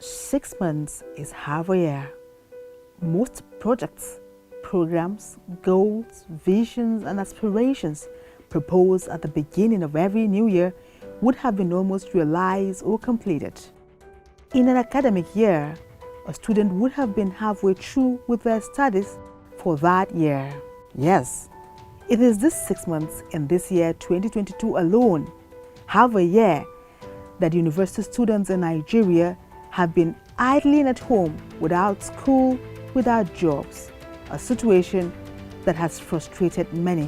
6 months is half a year. Most projects, programs, goals, visions, and aspirations proposed at the beginning of every new year would have been almost realized or completed. In an academic year, a student would have been halfway through with their studies for that year. Yes, it is this 6 months in this year 2022 alone, half a year, that university students in Nigeria have been idling at home without school, without jobs, a situation that has frustrated many.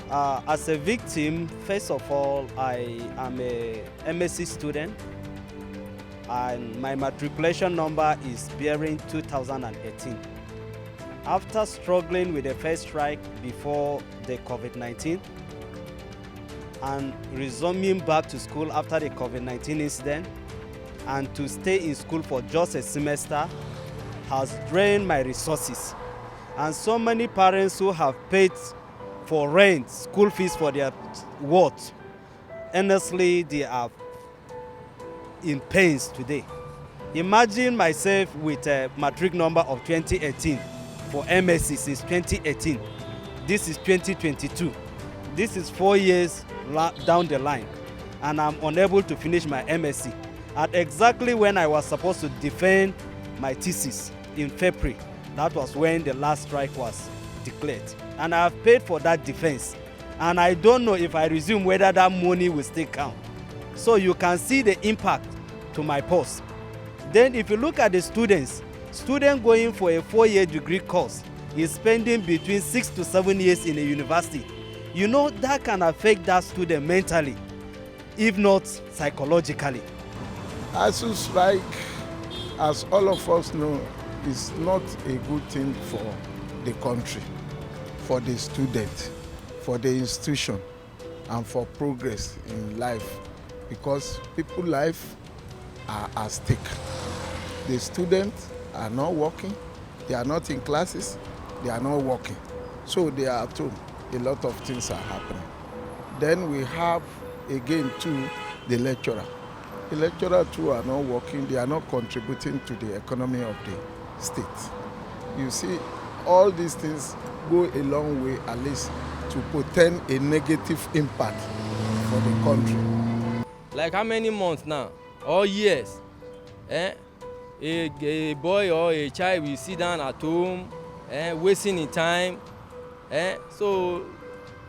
As a victim, first of all, I am a MSc student and my matriculation number is bearing 2018. After struggling with the first strike before the COVID-19 and resuming back to school after the COVID-19 incident, and to stay in school for just a semester has drained my resources. And so many parents who have paid for rent, school fees for their what, honestly, they are in pains today. Imagine myself with a matric number of 2018 for MSc since 2018. This is 2022. This is 4 years down the line, and I'm unable to finish my MSc. At exactly when I was supposed to defend my thesis in February, that was when the last strike was declared. And I have paid for that defense. And I don't know if I resume whether that money will still count. So you can see the impact to my post. Then if you look at the student going for a 4-year degree course is spending between 6 to 7 years in a university. You know, that can affect that student mentally, if not psychologically. ASUU strike, as all of us know, is not a good thing for the country, for the student, for the institution, and for progress in life, because people's life are at stake. The students are not working, they are not in classes, they are not working. So they are at home. A lot of things are happening. Then we have, again, too, the lecturer. The lecturers too are not working, they are not contributing to the economy of the state. You see, all these things go a long way, at least, to portend a negative impact for the country. Like how many months now, or years, a boy or a child will sit down at home, wasting his time. So,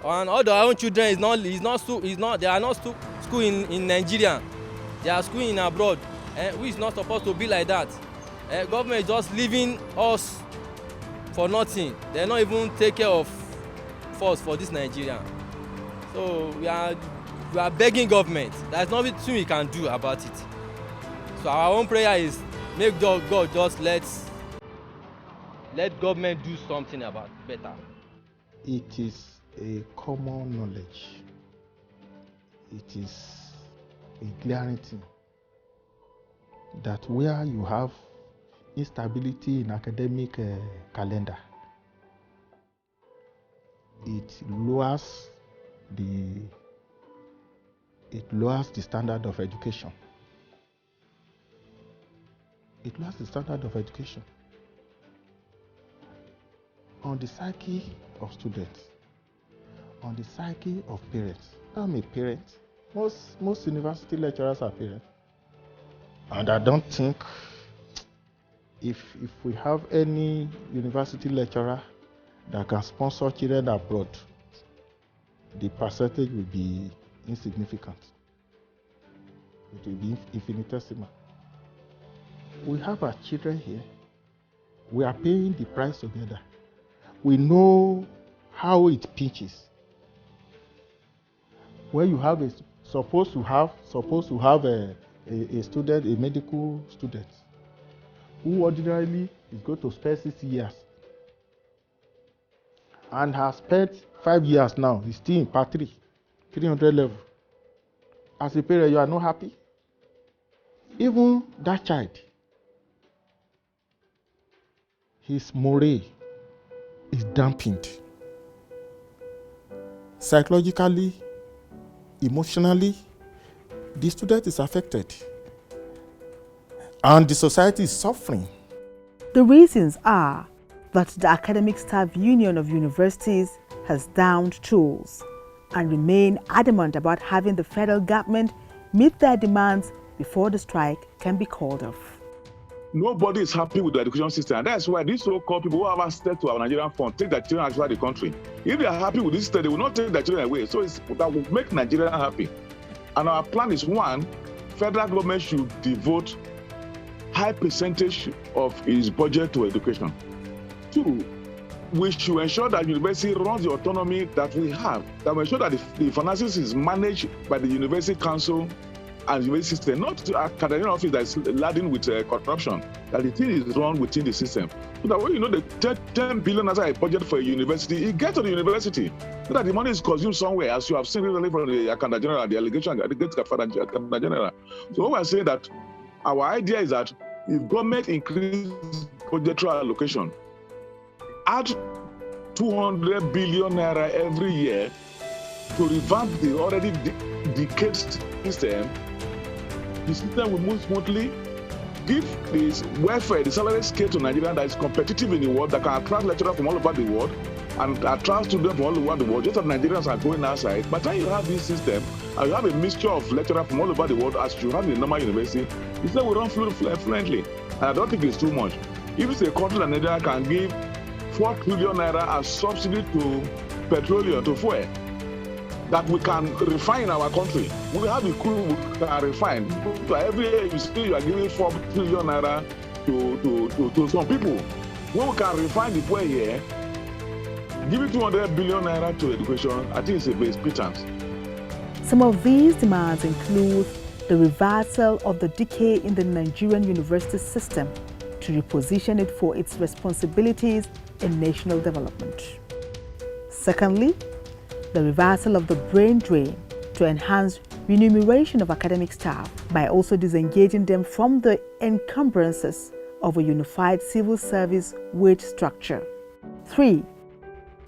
and all our own children they are not school in Nigeria. They are schooling abroad, which is not supposed to be like that. Government is just leaving us for nothing. They not even take care of us for this Nigeria. So we are begging government. There's nothing we can do about it. So our own prayer is make God just let government do something about it better. It is a common knowledge. It is a glaring thing that where you have instability in academic calendar, it lowers the standard of education. It lowers the standard of education on the psyche of students, on the psyche of parents. I'm a parent. Most university lecturers are parents. And I don't think if we have any university lecturer that can sponsor children abroad, the percentage will be insignificant. It will be infinitesimal. We have our children here. We are paying the price together. We know how it pinches. When you have supposed to have a student, a medical student, who ordinarily is going to spend 6 years and has spent 5 years now, he's still in part 300 level. As a parent, you are not happy. Even that child, his morale is dampened. Psychologically, emotionally, the student is affected. And the society is suffering. The reasons are that the Academic Staff Union of Universities has downed tools and remain adamant about having the federal government meet their demands before the strike can be called off. Nobody is happy with the education system, and that's why these so-called people who have access to our Nigerian fund take their children outside the country. If they are happy with this system, they will not take their children away. So that will make Nigeria happy. And our plan is, one, federal government should devote high percentage of its budget to education. Two, we should ensure that university runs the autonomy that we have, that we ensure that the finances is managed by the university council and university system, not the academic office that is laden with corruption, that the thing is run within the system. So that when you know the 10 billion as a budget for a university, it gets to the university. So that the money is consumed somewhere, as you have seen recently from the Accountant General, the allegation against the Accountant General. So what we're saying that our idea is that if government increase budgetary allocation, add 200 billion naira every year to revamp the already decayed system, the system will move smoothly, give this welfare, the salary scale to Nigeria that is competitive in the world, that can attract lecturers from all over the world and attract students from all over the world, just as Nigerians are going outside. By the time you have this system, and you have a mixture of lecturers from all over the world, as you have in the normal university, the system will run fluently. And I don't think it's too much. If it's a country that Nigeria can give 4 trillion naira as subsidy to petroleum, to fuel, that we can refine in our country. We have a crew we can refine. So every year you see you are giving 4 trillion naira to some people. When we can refine the fuel here, giving 200 billion naira to education, I think it's a base pittance. Some of these demands include the reversal of the decay in the Nigerian university system to reposition it for its responsibilities in national development. Secondly, the reversal of the brain drain to enhance remuneration of academic staff by also disengaging them from the encumbrances of a unified civil service wage structure. 3.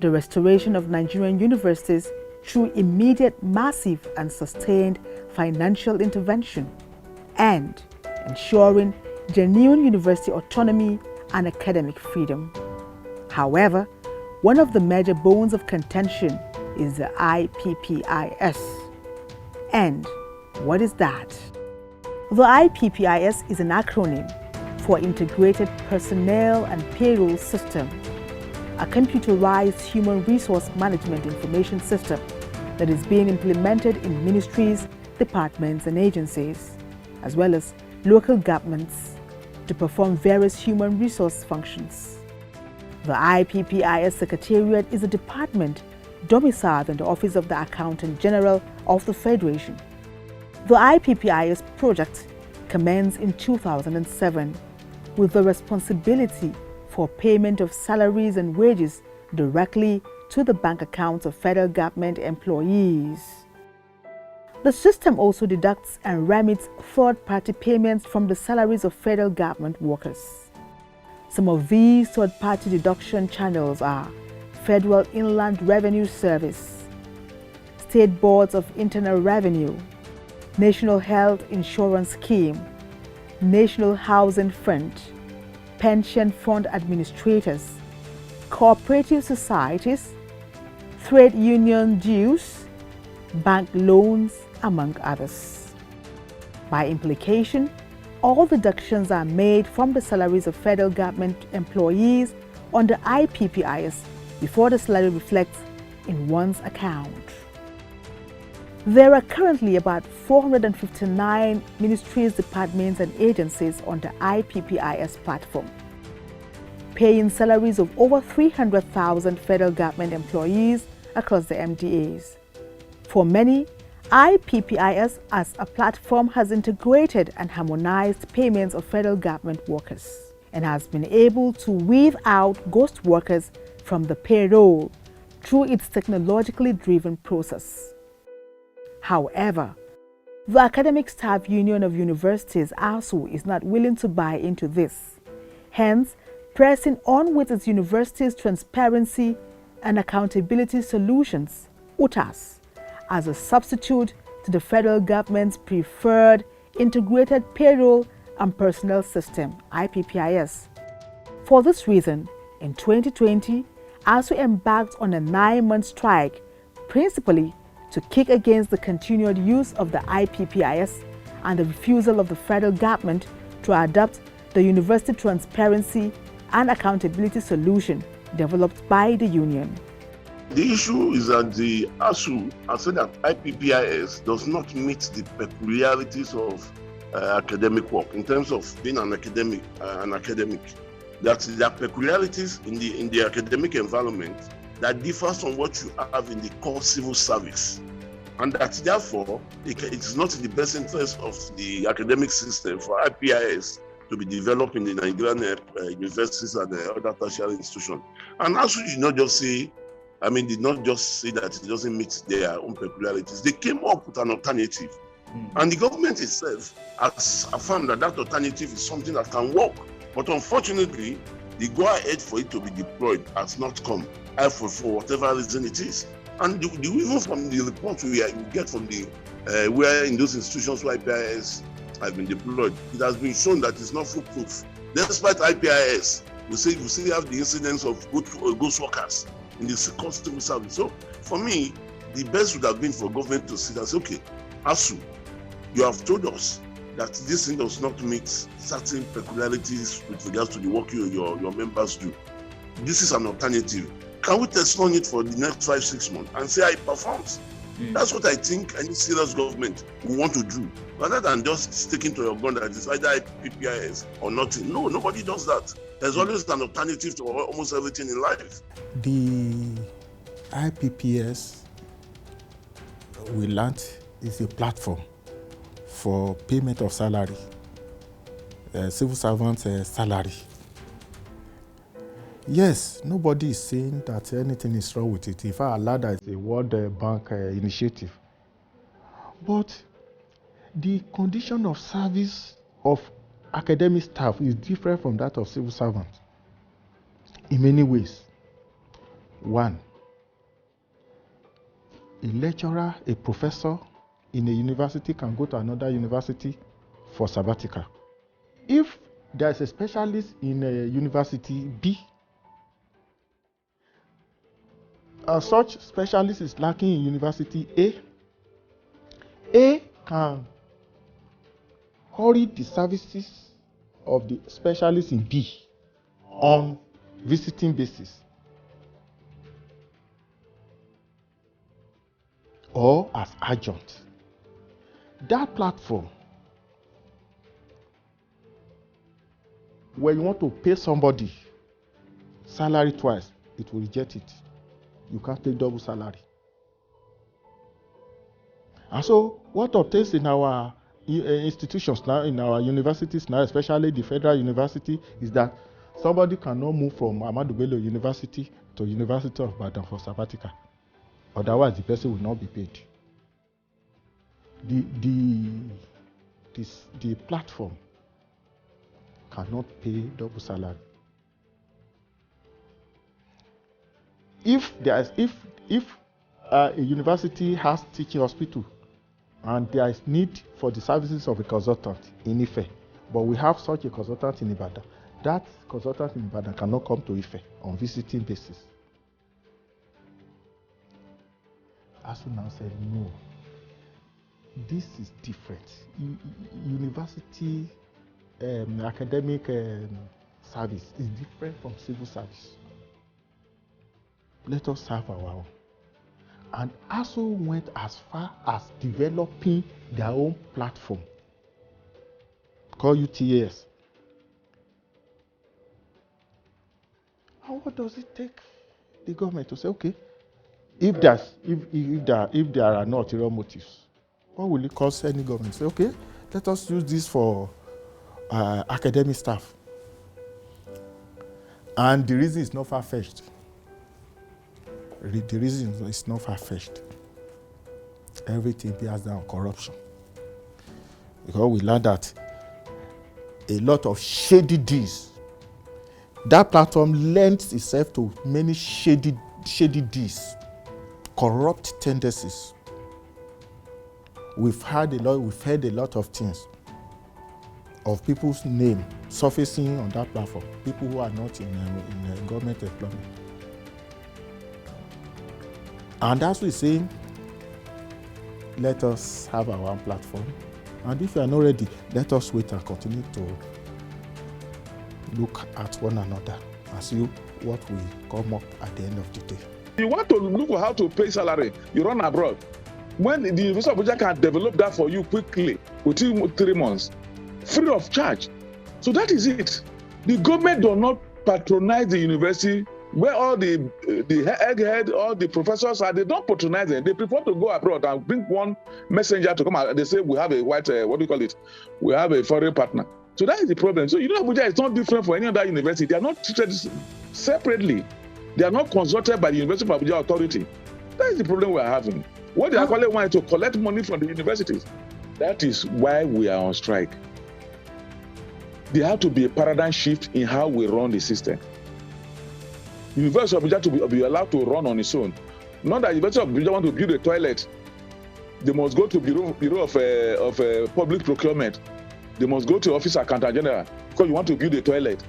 The restoration of Nigerian universities through immediate, massive and sustained financial intervention, and ensuring genuine university autonomy and academic freedom. However, one of the major bones of contention is the IPPIS. And what is that? The IPPIS is an acronym for Integrated Personnel and Payroll System, a computerized human resource management information system that is being implemented in ministries, departments and agencies, as well as local governments, to perform various human resource functions. The IPPIS Secretariat is a department domiciled in the Office of the Accountant General of the Federation. The IPPIS project commenced in 2007 with the responsibility for payment of salaries and wages directly to the bank accounts of federal government employees. The system also deducts and remits third-party payments from the salaries of federal government workers. Some of these third-party deduction channels are Federal Inland Revenue Service, State Boards of Internal Revenue, National Health Insurance Scheme, National Housing Fund, Pension Fund Administrators, cooperative societies, trade union dues, bank loans, among others. By implication, all deductions are made from the salaries of federal government employees under IPPIS before the salary reflects in one's account. There are currently about 459 ministries, departments and agencies on the IPPIS platform, paying salaries of over 300,000 federal government employees across the MDAs. For many, IPPIS as a platform has integrated and harmonized payments of federal government workers and has been able to weed out ghost workers from the payroll through its technologically driven process. However, the Academic Staff Union of Universities, ASUU, is not willing to buy into this, hence pressing on with its universities' transparency and accountability solutions, UTAS, as a substitute to the federal government's preferred integrated payroll and Personnel System, IPPIS. For this reason, in 2020, ASUU embarked on a 9-month strike, principally to kick against the continued use of the IPPIS and the refusal of the federal government to adopt the University Transparency and Accountability Solution developed by the union. The issue is that the ASUU has said that IPPIS does not meet the peculiarities of academic work in terms of being an academic. That there are peculiarities in the academic environment that differs from what you have in the core civil service, and that therefore it is not in the best interest of the academic system for IPPIS to be developed in the Nigerian universities and other tertiary institutions. And ASUU did not just say that it doesn't meet their own peculiarities. They came up with an alternative. And the government itself has affirmed that that alternative is something that can work. But unfortunately, the go-ahead for it to be deployed has not come, for whatever reason it is. And even from the reports we get from where in those institutions where IPPIS has been deployed, it has been shown that it's not foolproof. Despite IPPIS, we still have the incidence of ghost workers in the civil service. So for me, the best would have been for government to sit and say, okay, ASUU, you have told us that this thing does not meet certain peculiarities with regards to the work your members do. This is an alternative. Can we test on it for the next 5-6 months and see how it performs? That's what I think any serious government will want to do, rather than just sticking to your gun that it's either IPPIS or nothing. No, nobody does that. There's always an alternative to almost everything in life. The IPPIS we learned is a platform for payment of salary, civil servants' salary. Yes, nobody is saying that anything is wrong with it. If I allow that, it's a World Bank initiative. But the condition of service of academic staff is different from that of civil servants in many ways. One, a lecturer, a professor in a university can go to another university for sabbatical. If there is a specialist in a university B, such specialist is lacking in university A can hurry the services of the specialist in B on visiting basis or as adjunct. That platform, when you want to pay somebody salary twice, it will reject it. You can't take double salary. And so what obtains in our institutions now, in our universities now, especially the federal university, is that somebody cannot move from Ahmadu Bello University to University of Ibadan for sabbatical. Otherwise, the person will not be paid. The platform cannot pay double salary. If a university has teaching hospital and there is need for the services of a consultant in Ife, but we have such a consultant in Ibadan, that consultant in Ibadan cannot come to Ife on visiting basis. ASUU now said, no, this is different. University academic service is different from civil service. Let us serve our own. And ASUU went as far as developing their own platform called UTAS. And what does it take the government to say, okay, if there are no ulterior motives, what will it cost any government? Say, okay, let us use this for academic staff. And the reason is not far-fetched. The reason is not far-fetched. Everything bears down corruption. Because we learned that a lot of shady deeds, that platform lends itself to many shady deeds, corrupt tendencies. We've heard a lot of things. of people's name surfacing on that platform, people who are not in government employment. And as we say, let us have our own platform. And if you are not ready, let us wait and continue to look at one another and see what will come up at the end of the day. You want to look for how to pay salary, you run abroad. When the University of Abuja can develop that for you quickly, within 3 months, free of charge. So that is it. The government does not patronize the university where all the egghead, all the professors are. They don't patronize them. They prefer to go abroad and bring one messenger to come out. They say we have a white, we have a foreign partner. So that is the problem. So Abuja is not different from any other university. They are not treated separately. They are not consulted by the University of Abuja authority. That is the problem we are having. What they actually want is to collect money from the universities. That is why we are on strike. There has to be a paradigm shift in how we run the system. University of Abuja to be allowed to run on its own. Not that University of Abuja want to build a toilet. They must go to Bureau of Public Procurement. They must go to Office Accountant General because you want to build a toilet.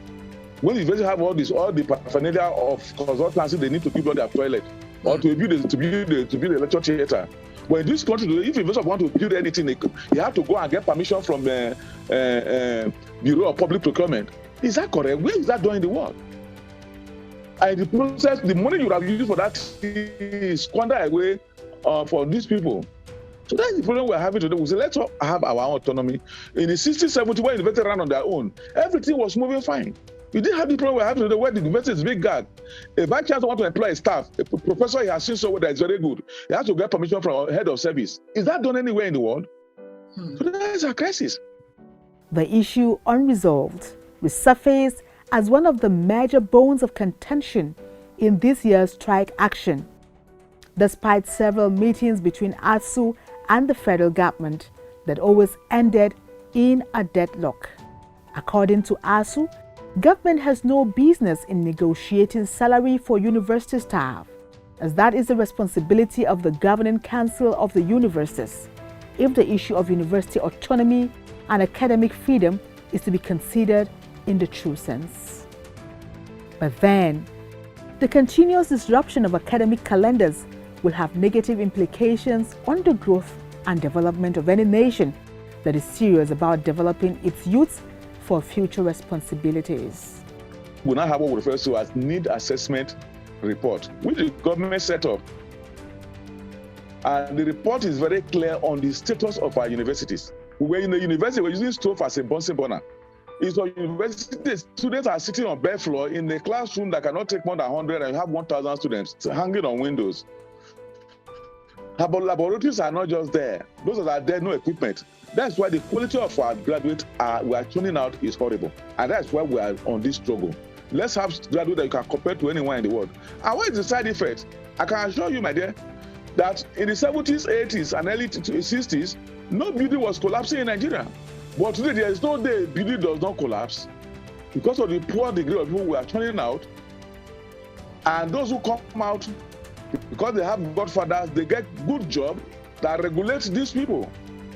When the university have all the paraphernalia of consultancy, they need to build their toilet or to build a lecture theater. But in this country, if investors want to build anything, you have to go and get permission from the Bureau of Public Procurement. Is that correct? Where is that done in the world? And the process, the money you have used for that is squandered away for these people. So that's the problem we're having today. We say, let's have our own autonomy. In the 60s, 70s, when universities ran on their own, everything was moving fine. We didn't have the problem we're having today where the university is big gag. A vice chancellor wants to employ a staff, a professor he has seen somewhere that is very good. He has to get permission from a head of service. Is that done anywhere in the world? So that's a crisis. The issue unresolved resurfaced as one of the major bones of contention in this year's strike action. Despite several meetings between ASUU and the federal government that always ended in a deadlock. According to ASUU, government has no business in negotiating salary for university staff, as that is the responsibility of the governing council of the universities, if the issue of university autonomy and academic freedom is to be considered in the true sense. But then, the continuous disruption of academic calendars will have negative implications on the growth and development of any nation that is serious about developing its youth for future responsibilities. We now have what we refer to as need assessment report, which the government set up. And the report is very clear on the status of our universities. We're in the university, we're using stove as a Bunsen burner. It's a university, students are sitting on bare floor in a classroom that cannot take more than 100 and you have 1,000 students hanging on windows. But laboratories are not just there. Those that are there, no equipment. That's why the quality of our graduates we are turning out is horrible. And that's why we are on this struggle. Let's have graduates that you can compare to anyone in the world. And what is the side effect? I can assure you, my dear, that in the 70s, 80s, and early 60s, no building was collapsing in Nigeria. But today, there is no day building does not collapse because of the poor degree of people we are turning out. And those who come out, because they have godfathers, they get good job that regulates these people.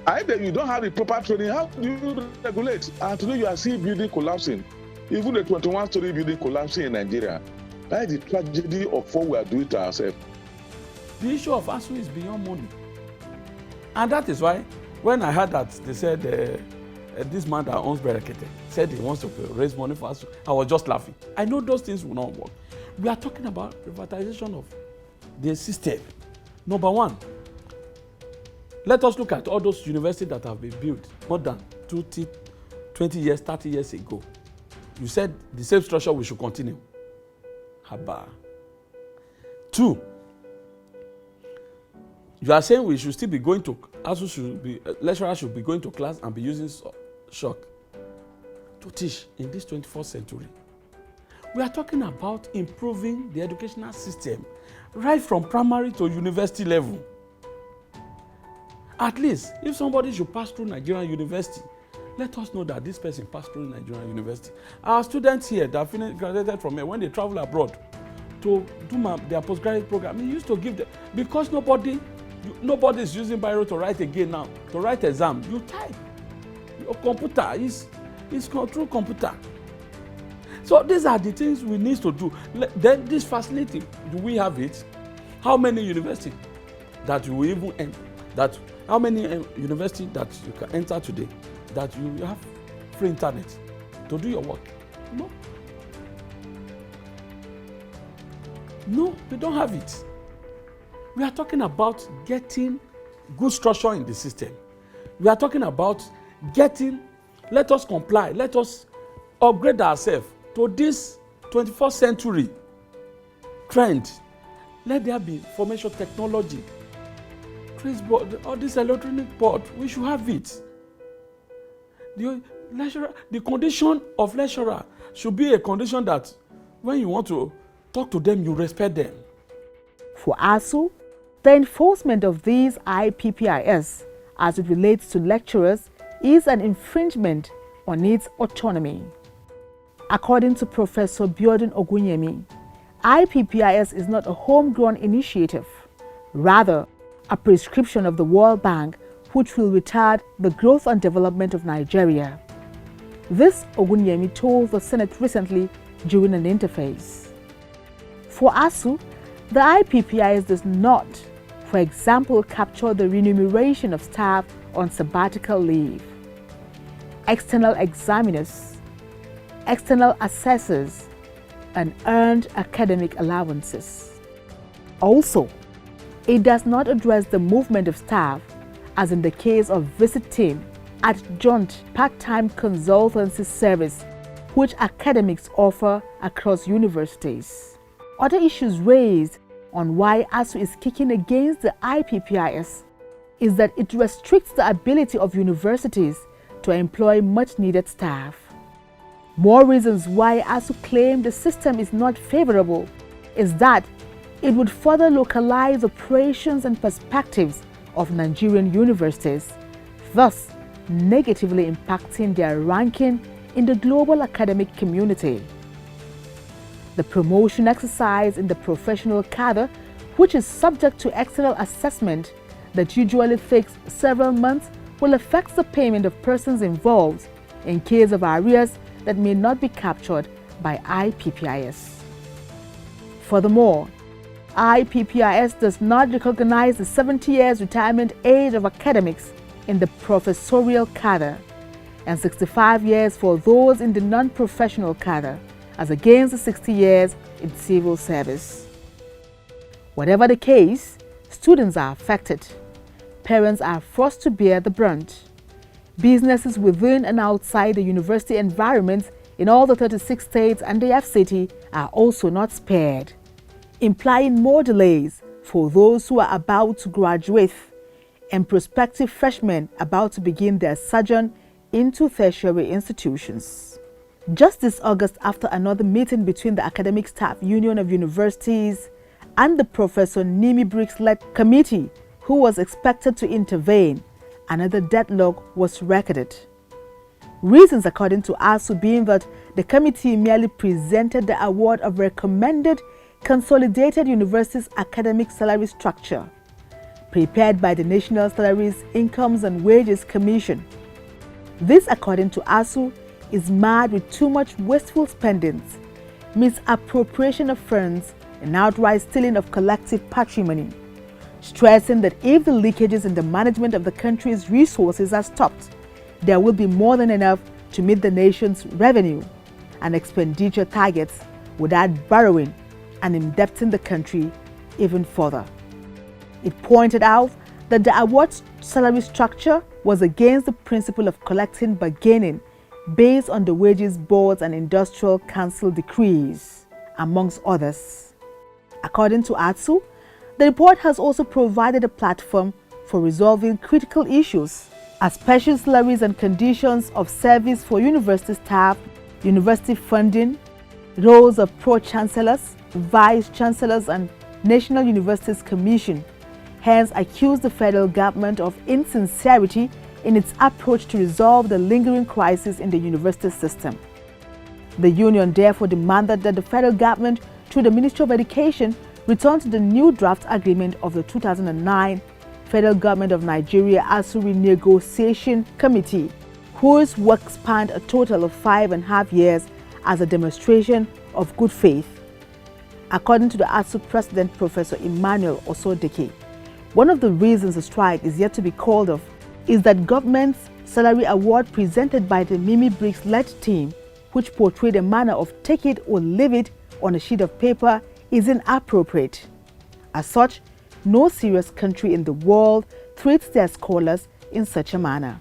And if you don't have the proper training, how do you regulate? And today you are seeing building collapsing. Even the 21-story building collapsing in Nigeria. That is the tragedy of what we are doing to ourselves. The issue of ASUU is beyond money. And that is why, when I heard that they said this man that owns Berekete said he wants to raise money for ASUU, I was just laughing. I know those things will not work. We are talking about privatization of the system. Number one, let us look at all those universities that have been built more than 20 years, 30 years ago. You said the same structure we should continue. Haba. Two, you are saying we should still be going to, ASUU should be, lecturers should be going to class and be using shock to teach in this 21st century. We are talking about improving the educational system right from primary to university level. At least, if somebody should pass through Nigerian university, let us know that this person passed through Nigerian university. Our students here that graduated from here, when they travel abroad to do their postgraduate program, we used to give them, because nobody is using Biro to write again now, to write exam. You type. Your computer is, It's through computer. So these are the things we need to do. Then this facility, do we have it? How many universities that you even enter? How many universities that you can enter today that you have free internet to do your work? No. No, we don't have it. We are talking about getting good structure in the system. We are talking about let us comply, let us upgrade ourselves to this 21st century trend. Let there be information technology, trace board, all this electronic board, we should have it. The condition of lecturer should be a condition that when you want to talk to them, you respect them. For ASUU, the enforcement of these IPPIS as it relates to lecturers is an infringement on its autonomy. According to Professor Biodun Ogunyemi, IPPIS is not a homegrown initiative, rather a prescription of the World Bank which will retard the growth and development of Nigeria. This Ogunyemi told the Senate recently during an interface. For ASUU, the IPPIS does not, for example, capture the remuneration of staff on sabbatical leave, external examiners, external assessors, and earned academic allowances. Also, it does not address the movement of staff, as in the case of visiting adjunct part-time consultancy service which academics offer across universities. Other issues raised on why ASUU is kicking against the IPPIS is that it restricts the ability of universities to employ much-needed staff. More reasons why ASUU claim the system is not favorable is that it would further localize operations and perspectives of Nigerian universities, thus negatively impacting their ranking in the global academic community. The promotion exercise in the professional cadre, which is subject to external assessment that usually takes several months, will affect the payment of persons involved in case of arrears that may not be captured by IPPIS. Furthermore, IPPIS does not recognize the 70 years retirement age of academics in the professorial cadre and 65 years for those in the non-professional cadre, as against the 60 years in civil service. Whatever the case, students are affected. Parents are forced to bear the brunt. Businesses within and outside the university environments in all the 36 states and the FCT are also not spared, implying more delays for those who are about to graduate and prospective freshmen about to begin their sojourn into tertiary institutions. Just this August, after another meeting between the Academic Staff Union of Universities and the Professor Nimi Briggs-led committee, who was expected to intervene, another deadlock was recorded. Reasons, according to ASUU, being that the committee merely presented the award of recommended Consolidated Universities Academic Salary Structure, prepared by the National Salaries, Incomes and Wages Commission. This, according to ASUU, is marred with too much wasteful spendings, misappropriation of funds, and outright stealing of collective patrimony, stressing that if the leakages in the management of the country's resources are stopped, there will be more than enough to meet the nation's revenue and expenditure targets without borrowing and indebting the country even further. It pointed out that the award salary structure was against the principle of collecting bargaining based on the wages boards and industrial council decrees, amongst others. According to ASUU, the report has also provided a platform for resolving critical issues as special salaries and conditions of service for university staff, university funding, roles of pro-chancellors, vice-chancellors and National Universities Commission, hence accused the federal government of insincerity in its approach to resolve the lingering crisis in the university system. The union therefore demanded that the federal government, through the Ministry of Education, return to the new draft agreement of the 2009 Federal Government of Nigeria ASUU Renegotiation Committee whose work spanned a total of 5.5 years as a demonstration of good faith. According to the ASUU president, Professor Emmanuel Osodeke, one of the reasons the strike is yet to be called off is that government's salary award presented by the Mimi Briggs-led team, which portrayed a manner of take it or leave it on a sheet of paper, is inappropriate. As such, no serious country in the world treats their scholars in such a manner.